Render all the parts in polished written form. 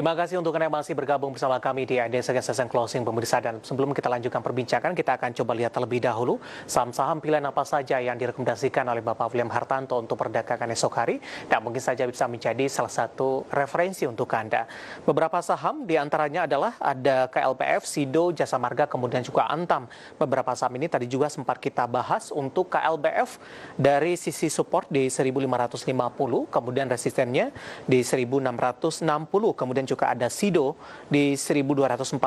Terima kasih untuk Anda yang masih bergabung bersama kami di IDS Session Closing pemirsa, dan sebelum kita lanjutkan perbincangan, kita akan coba lihat terlebih dahulu saham-saham pilihan apa saja yang direkomendasikan oleh Bapak William Hartanto untuk perdagangan esok hari dan mungkin saja bisa menjadi salah satu referensi untuk Anda. Beberapa saham diantaranya adalah ada KLPF, Sido, Jasa Marga, kemudian juga Antam. Beberapa saham ini tadi juga sempat kita bahas. Untuk KLBF dari sisi support di 1550, kemudian resistennya di 1660, kemudian juga ada Sido di 1240,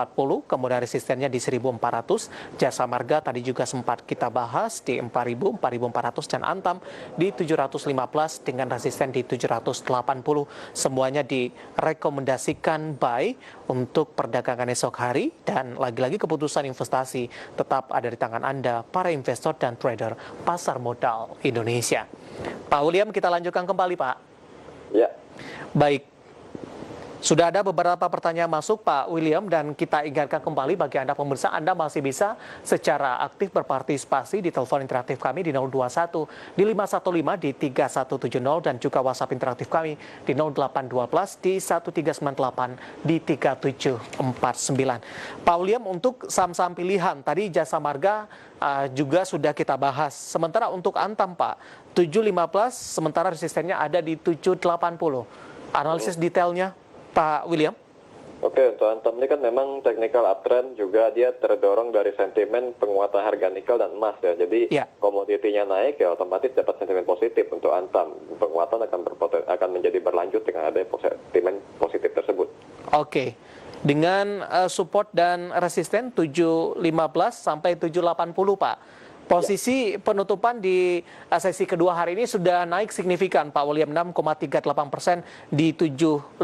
kemudian resistennya di 1400, Jasa Marga tadi juga sempat kita bahas di 4000, 4400, dan Antam di 715 dengan resisten di 780. Semuanya direkomendasikan buy untuk perdagangan esok hari, dan lagi-lagi keputusan investasi tetap ada di tangan Anda, para investor dan trader pasar modal Indonesia. Pak William, kita lanjutkan kembali, Pak. Ya. Baik. Sudah ada beberapa pertanyaan masuk, Pak William, dan kita ingatkan kembali bagi Anda pemirsa, Anda masih bisa secara aktif berpartisipasi di telepon interaktif kami di 021 di 515 di 3170 dan juga WhatsApp interaktif kami di 0812 di 1398 di 3749. Pak William, untuk saham-saham pilihan tadi Jasa Marga juga sudah kita bahas. Sementara untuk Antam, Pak, 715, sementara resistennya ada di 780. Analisis detailnya, Pak William? Oke, untuk Antam ini kan memang technical uptrend, juga dia terdorong dari sentimen penguatan harga nikel dan emas ya. Jadi komoditinya naik ya otomatis dapat sentimen positif untuk Antam. Penguatan akan menjadi berlanjut dengan adanya sentimen positif tersebut. Oke. Dengan support dan resisten 715 sampai 780, Pak. Posisi penutupan di sesi kedua hari ini sudah naik signifikan, Pak William, 6,38% di 750.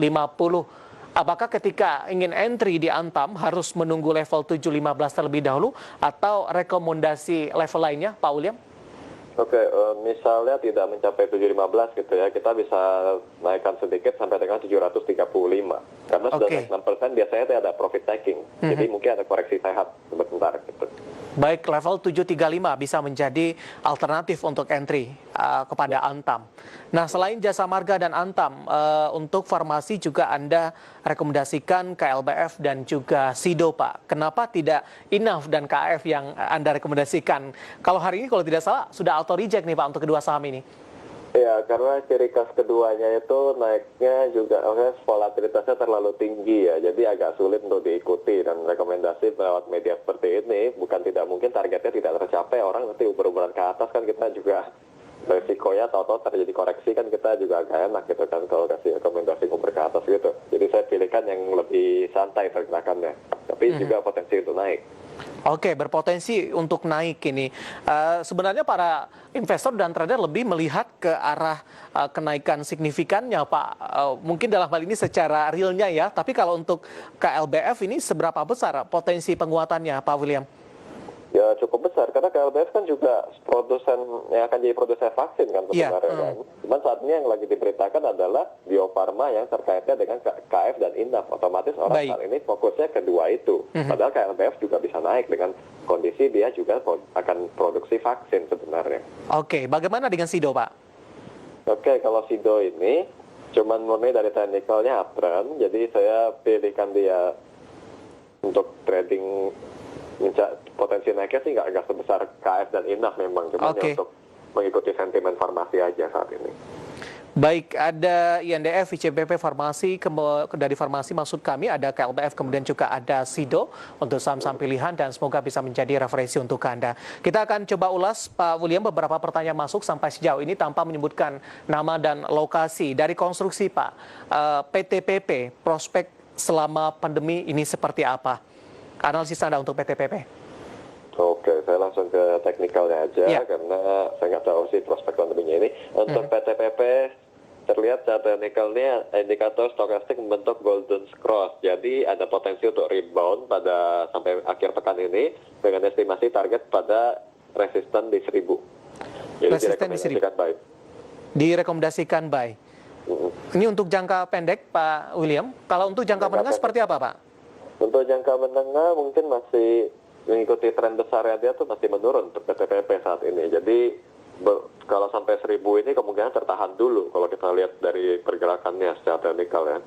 Apakah ketika ingin entry di Antam harus menunggu level 715 terlebih dahulu atau rekomendasi level lainnya, Pak William? Oke, misalnya tidak mencapai 715 gitu ya, kita bisa naikkan sedikit sampai dengan 735. Karena sudah naik 6%, biasanya ada profit taking. Jadi mungkin ada koreksi sehat sebentar gitu. Baik, level 735 bisa menjadi alternatif untuk entry kepada Antam. Nah, selain Jasa Marga dan Antam, untuk farmasi juga Anda rekomendasikan KLBF dan juga Sido, Pak. Kenapa tidak Inaf dan KF yang Anda rekomendasikan? Kalau hari ini kalau tidak salah sudah auto reject nih, Pak, untuk kedua saham ini. Ya, karena ciri khas keduanya itu naiknya juga volatilitasnya terlalu tinggi ya, jadi agak sulit untuk diikuti, dan rekomendasi lewat media seperti ini bukan tidak mungkin targetnya tidak tercapai, orang nanti uber-uberan ke atas kan kita juga resikonya tahu-tahu terjadi koreksi kan kita juga agak enak gitu kan kalau kasih rekomendasi uber ke atas gitu. Jadi saya pilihkan yang lebih santai pergerakannya, tapi juga potensi untuk naik. Oke, berpotensi untuk naik ini. Sebenarnya para investor dan trader lebih melihat ke arah kenaikan signifikannya, Pak. Mungkin dalam hal ini secara realnya ya, tapi kalau untuk KLBF ini seberapa besar potensi penguatannya, Pak William? Ya cukup besar, karena KLBF kan juga produsen yang akan jadi produsen vaksin kan sebenarnya kan. Cuman saat ini yang lagi diberitakan adalah Bio Farma yang terkaitnya dengan KF dan Inaf. Otomatis orang saat ini fokusnya kedua itu. Padahal KLBF juga bisa naik dengan kondisi dia juga akan produksi vaksin sebenarnya. Oke, bagaimana dengan Sido, Pak? Oke, kalau Sido ini cuman murni dari technicalnya uptrend, jadi saya pilihkan dia untuk trading. Potensi naiknya sih nggak sebesar KF dan Inaf memang, cuma untuk mengikuti sentimen farmasi aja saat ini. Baik, ada INDF, ICBP, farmasi, dari farmasi maksud kami ada KLBF, kemudian juga ada Sido untuk saham-saham pilihan, dan semoga bisa menjadi referensi untuk Anda. Kita akan coba ulas, Pak William, beberapa pertanyaan masuk sampai sejauh ini tanpa menyebutkan nama dan lokasi. Dari konstruksi, Pak, PTPP, prospek selama pandemi ini seperti apa? Analisis Anda untuk PTPP. Oke, saya langsung ke teknikalnya aja, karena saya nggak tahu sih prospek pandeminya ini. Untuk PTPP, terlihat secara teknikalnya indikator stokastik membentuk golden cross. Jadi ada potensi untuk rebound pada sampai akhir pekan ini dengan estimasi target pada resisten di 1000. Jadi direkomendasikan buy. Direkomendasikan buy. Ini untuk jangka pendek, Pak William. Kalau untuk jangka menengah seperti apa, Pak? Untuk jangka menengah mungkin masih mengikuti tren besarnya, dia tuh masih menurun untuk PTPP saat ini. Jadi kalau sampai 1000 ini kemungkinan tertahan dulu kalau kita lihat dari pergerakannya secara teknikal ya.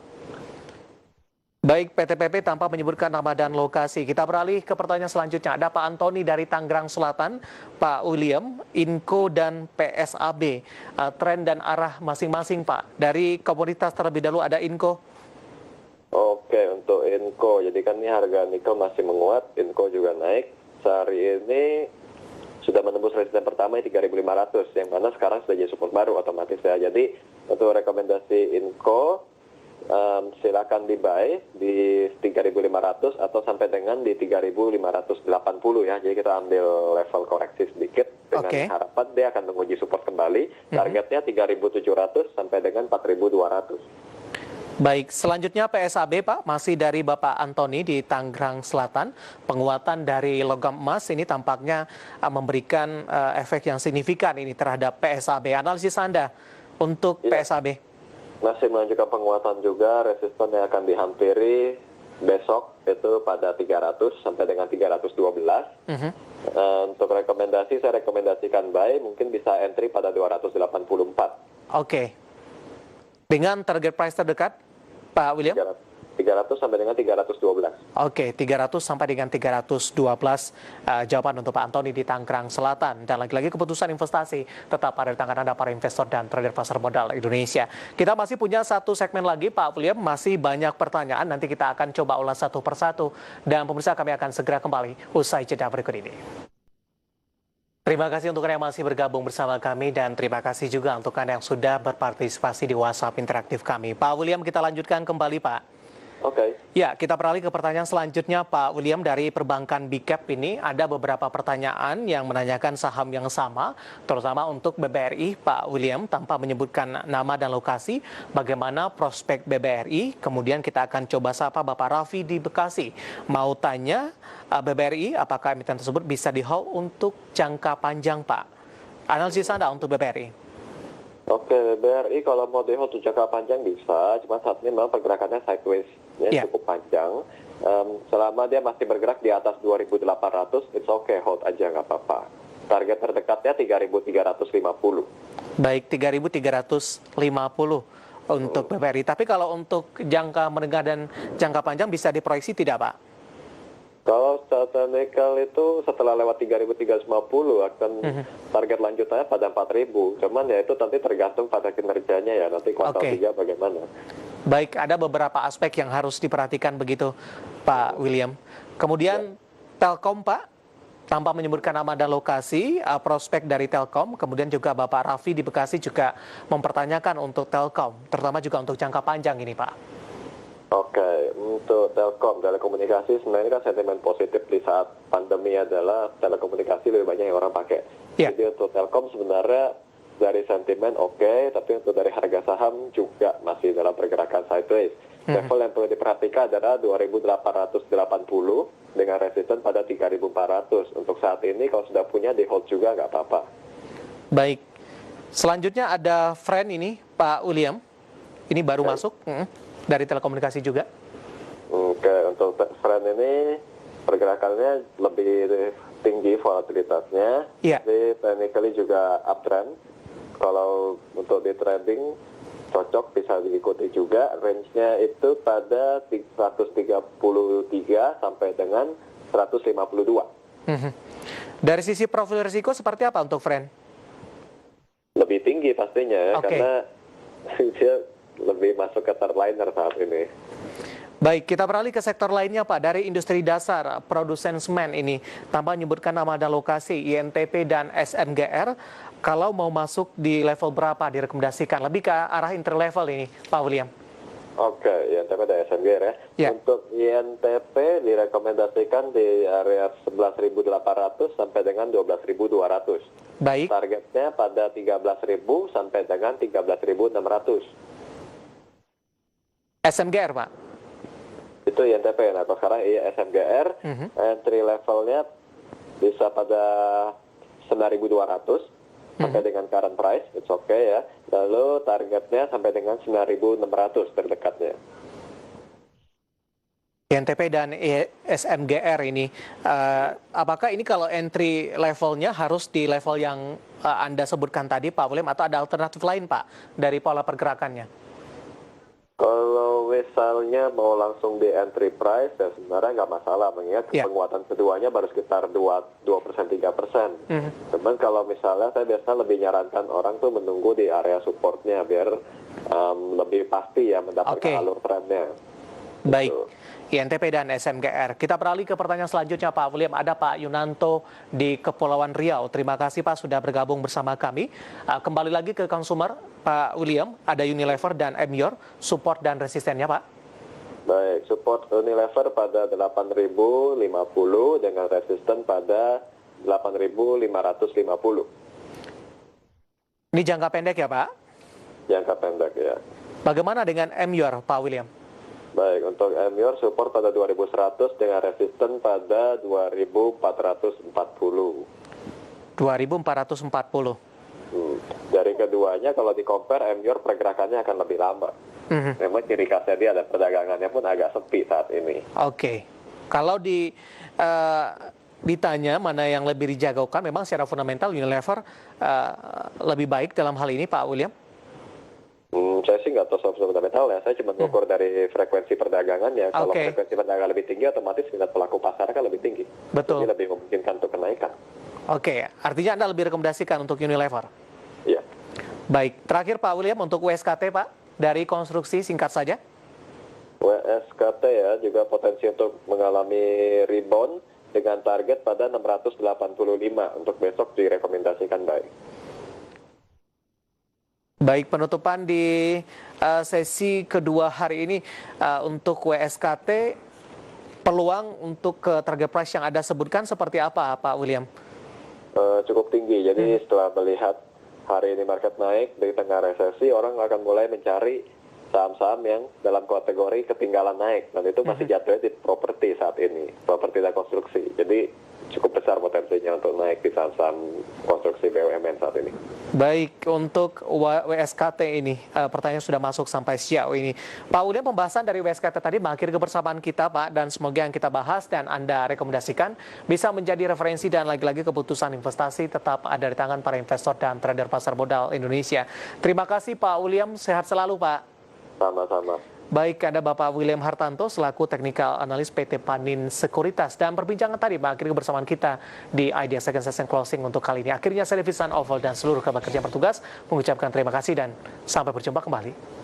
Baik, PTPP tanpa menyebutkan nama dan lokasi. Kita beralih ke pertanyaan selanjutnya. Ada Pak Antoni dari Tangerang Selatan, Pak William, Inco dan PSAB. Tren dan arah masing-masing, Pak. Dari komoditas terlebih dahulu ada Inco. Oke, untuk Inco, jadi kan ini harga nikel masih menguat, Inco juga naik. Sehari ini sudah menembus resisten pertama 3.500, yang mana sekarang sudah jadi support baru otomatis ya. Jadi untuk rekomendasi Inco, silakan di buy di 3.500 atau sampai dengan di 3.580 ya. Jadi kita ambil level koreksi sedikit dengan harapan dia akan menguji support kembali. Targetnya 3.700 sampai dengan 4.200. Baik, selanjutnya PSAB Pak, masih dari Bapak Antoni di Tangerang Selatan. Penguatan dari logam emas ini tampaknya memberikan efek yang signifikan ini terhadap PSAB. Analisis Anda untuk PSAB? Masih menunjukkan penguatan juga, resisten yang akan dihampiri besok itu pada 300 sampai dengan 312. Untuk rekomendasi, saya rekomendasikan buy, mungkin bisa entry pada 284. Oke. Dengan target price terdekat, Pak William? 300 sampai dengan 312. Oke, 300 sampai dengan 312 jawaban untuk Pak Antoni di Tangerang Selatan. Dan lagi-lagi keputusan investasi tetap ada di tangan Anda para investor dan trader pasar modal Indonesia. Kita masih punya satu segmen lagi Pak William, masih banyak pertanyaan. Nanti kita akan coba ulas satu persatu. Dan pemirsa kami akan segera kembali usai jeda berikut ini. Terima kasih untuk Anda yang masih bergabung bersama kami dan terima kasih juga untuk Anda yang sudah berpartisipasi di WhatsApp interaktif kami. Pak William, kita lanjutkan kembali Pak. Oke. Ya, kita beralih ke pertanyaan selanjutnya Pak William dari perbankan BICAP ini. Ada beberapa pertanyaan yang menanyakan saham yang sama, terutama untuk BBRI Pak William tanpa menyebutkan nama dan lokasi. Bagaimana prospek BBRI? Kemudian kita akan coba sapa Bapak Raffi di Bekasi. Mau tanya BBRI apakah emiten tersebut bisa di-hold untuk jangka panjang Pak? Analisis Anda untuk BBRI? Oke, BRI kalau mau di hold untuk jangka panjang bisa, cuma saat ini memang pergerakannya sideways-nya cukup panjang. Selama dia masih bergerak di atas 2.800, it's okay, hold aja nggak apa-apa. Target terdekatnya 3.350. Baik, 3.350 untuk BBRI. Tapi kalau untuk jangka menengah dan jangka panjang bisa diproyeksi tidak Pak? Kalau Tata Nikel itu setelah lewat 3.350 akan target lanjutannya pada 4.000. Cuman ya itu nanti tergantung pada kinerjanya ya, nanti kuartal 3 bagaimana. Baik, ada beberapa aspek yang harus diperhatikan begitu Pak William. Kemudian Telkom Pak, tanpa menyebutkan nama dan lokasi, prospek dari Telkom, kemudian juga Bapak Raffi di Bekasi juga mempertanyakan untuk Telkom, terutama juga untuk jangka panjang ini Pak. Oke, untuk Telkom, telekomunikasi sebenarnya kan sentimen positif di saat pandemi adalah telekomunikasi lebih banyak yang orang pakai. Jadi untuk Telkom sebenarnya dari sentimen oke, tapi untuk dari harga saham juga masih dalam pergerakan sideways. Level yang perlu diperhatikan adalah 2.880 dengan resisten pada 3.400. Untuk saat ini kalau sudah punya di hold juga nggak apa-apa. Baik, selanjutnya ada friend ini Pak William, ini baru masuk. Dari telekomunikasi juga. Oke, untuk friend ini pergerakannya lebih tinggi volatilitasnya. Jadi technically juga uptrend. Kalau untuk di trading cocok bisa diikuti juga. Range-nya itu pada 133 sampai dengan 152. Dari sisi profil risiko seperti apa untuk friend? Lebih tinggi pastinya karena dia lebih masuk ke third liner saat ini. Baik, kita beralih ke sektor lainnya Pak. Dari industri dasar, produsen semen ini, tanpa menyebutkan nama dan lokasi, INTP dan SNGR, kalau mau masuk di level berapa direkomendasikan? Lebih ke arah entry level ini, Pak William. Oke, INTP dan SNGR ya. Untuk INTP direkomendasikan di area 11.800 sampai dengan 12.200. Baik. Targetnya pada 13.000 sampai dengan 13.600. SMGR Pak? Itu INTP, nah kalau sekarang SMGR, entry levelnya bisa pada 9.200 sampai dengan current price, it's okay ya. Lalu targetnya sampai dengan 9.600 terdekatnya. INTP dan SMGR ini, apakah ini kalau entry levelnya harus di level yang Anda sebutkan tadi Pak William, atau ada alternatif lain Pak dari pola pergerakannya? Kalau misalnya mau langsung di entry price, ya sebenarnya nggak masalah, mengingat Ya. penguatan keduanya baru sekitar 2% 3%. Cuman kalau misalnya saya biasa lebih nyarankan orang tuh menunggu di area supportnya biar lebih pasti ya mendapatkan Oke. alur trennya. Baik, Gitu. INTP dan SMGR. Kita beralih ke pertanyaan selanjutnya, Pak William. Ada Pak Yunanto di Kepulauan Riau. Terima kasih Pak sudah bergabung bersama kami. Kembali lagi ke konsumer, Pak William. Ada Unilever dan Emyor, support dan resistennya, Pak. Baik, support Unilever pada 8.050 dengan resisten pada 8.550. Ini jangka pendek ya, Pak? Jangka pendek ya. Bagaimana dengan Emyor, Pak William? Baik, untuk Emyor support pada 2.100 dengan resisten pada 2.440. 2.440. Dari keduanya kalau di compare Emyor pergerakannya akan lebih lama. Memang ciri khasnya dia dan perdagangannya pun agak sepi saat ini. Oke. Kalau ditanya mana yang lebih dijagokan, memang secara fundamental Unilever lebih baik dalam hal ini, Pak William? Saya sih nggak tahu soal fundamental ya, saya cuma mengukur dari frekuensi perdagangan ya. Kalau Oke. frekuensi perdagangan lebih tinggi, otomatis minat pelaku pasar kan lebih tinggi. Betul. Jadi lebih memungkinkan untuk kenaikan. Oke, artinya Anda lebih rekomendasikan untuk Unilever? Iya. Baik, terakhir Pak William untuk WSKT Pak, dari konstruksi singkat saja. WSKT ya juga potensi untuk mengalami rebound dengan target pada 685 untuk besok direkomendasikan baik. Baik, penutupan di sesi kedua hari ini untuk WSKT, peluang untuk ke target price yang Anda sebutkan seperti apa Pak William? Cukup tinggi, jadi setelah melihat hari ini market naik di tengah resesi, orang akan mulai mencari saham-saham yang dalam kategori ketinggalan naik, dan itu masih jatuhnya di properti saat ini, properti dan konstruksi. Jadi cukup besar potensinya untuk naik di saham-saham konstruksi BUMN saat ini. Baik, untuk WSKT ini, pertanyaan sudah masuk sampai sejauh ini. Pak William, pembahasan dari WSKT tadi mengakhiri kebersamaan kita, Pak, dan semoga yang kita bahas dan Anda rekomendasikan bisa menjadi referensi dan lagi-lagi keputusan investasi tetap ada di tangan para investor dan trader pasar modal Indonesia. Terima kasih Pak William, sehat selalu Pak. Sama-sama. Baik, ada Bapak William Hartanto selaku Technical Analyst PT Panin Sekuritas. Dan perbincangan tadi mengakhiri kebersamaan kita di Idea Second Session Closing untuk kali ini. Akhirnya saya Devisan Oval dan seluruh kerabat kerja yang bertugas mengucapkan terima kasih dan sampai berjumpa kembali.